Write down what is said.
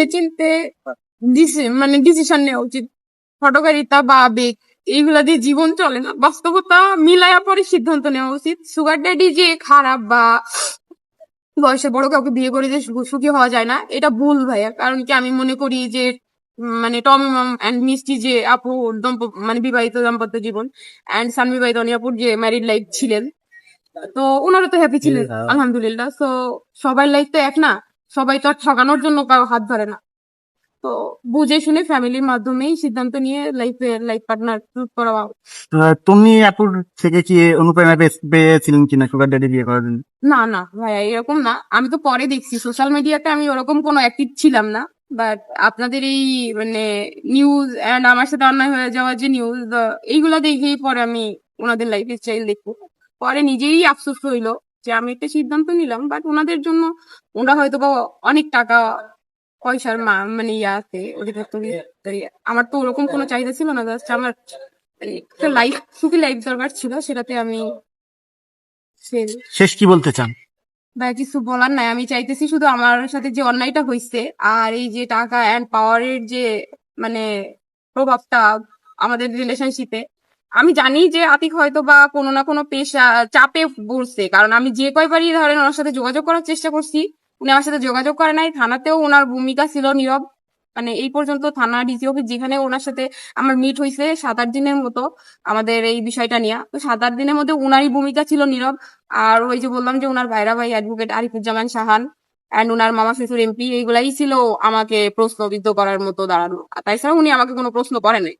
ভেবে চিনতে মানে ডিসিশন নেওয়া উচিত। হঠকারিতা বা আবেগ এইগুলা দিয়ে জীবন চলে না, বাস্তবতা মিলাইয়া পরে সিদ্ধান্ত নেওয়া উচিত। সুগার ড্যাডি যে খারাপ বা বয়সে বড় কাউকে বিয়ে করে যে সুখী হওয়া যায় না, এটা ভুল ভাইয়া। কারণ কি আমি মনে করি যে মানে টম অ্যান্ড মিষ্টি যে আপু মানে বিবাহিত দাম্পত্য জীবন, অ্যান্ড বিবাহিত আপুর যে ম্যারিড লাইফ ছিলেন, তো ওনারা তো হ্যাপি ছিলেন আলহামদুলিল্লাহ। তো সবার লাইফ তো এক না, সবাই তো আর ঠকানোর জন্য কারো হাত ধরে না। তো বুঝে শুনে ফ্যামিলির মাধ্যমেই সিদ্ধান্ত নিয়ে লাইফ পার্টনার চুজ করা। তুমি আপুর থেকে কি অনুপ্রেরণা পেয়েছিলেন কিনা সুগার ড্যাডি বিয়ে করার জন্য? না না ভাইয়া, এরকম না। আমি তো পরে দেখছি সোশ্যাল মিডিয়াতে, আমি ওরকম কোনো অ্যাক্টিভ ছিলাম না। বাট আপনাদের এই মানে নিউজ এন্ড আমার সাথে অন্যায় হয়ে যাওয়ার যে নিউজ, এইগুলা দেখেই পরে আমি ওনাদের লাইফ স্টাইল দেখবো। পরে নিজেই আফসোস হইলো যে আমি একটা সিদ্ধান্ত নিলাম, বাট ওনাদের জন্য ওনারা হয়তো বা অনেক টাকা পয়সার মানে ইয়া আছে ওদের ভেতরে। আমার তো ওরকম কোনো চাহিদা ছিল না, জাস্ট আমার একটা লাইফ, সুখী লাইফ দরকার ছিল, সেটাতে আমি শেষ কি বলতে চান? বা কিছু বলার নাই। আমি চাইতেছি শুধু আমার সাথে যে অন্যায়টা হয়েছে আর এই যে টাকা অ্যান্ড পাওয়ারের যে মানে প্রভাবটা আমাদের রিলেশনশিপে, আমি জানি যে আতিক হয়তো বা কোনো না কোনো পেশা চাপে পড়ছে। কারণ আমি যে কয়বারই ধরেন ওনার সাথে যোগাযোগ করার চেষ্টা করছি, উনি আমার সাথে যোগাযোগ করে নাই। থানাতেও ওনার ভূমিকা ছিল নীরব। মানে এই পর্যন্ত থানা ডিসি অফিস যেখানে ওনার সাথে আমার মিট হয়েছে 7-8 দিনের মতো আমাদের এই বিষয়টা নিয়ে, তো 7-8 দিনের মধ্যে উনারই ভূমিকা ছিল নীরব। আর ওই যে বললাম যে উনার ভাইরা ভাই অ্যাডভোকেট আরিফুজ্জামান সাহান অ্যান্ড উনার মামা শ্বশুর এমপি, এইগুলাই ছিল আমাকে প্রশ্নবিদ্ধ করার মতো দাঁড়ানো। তাছাড়া উনি আমাকে কোনো প্রশ্ন করে নাই।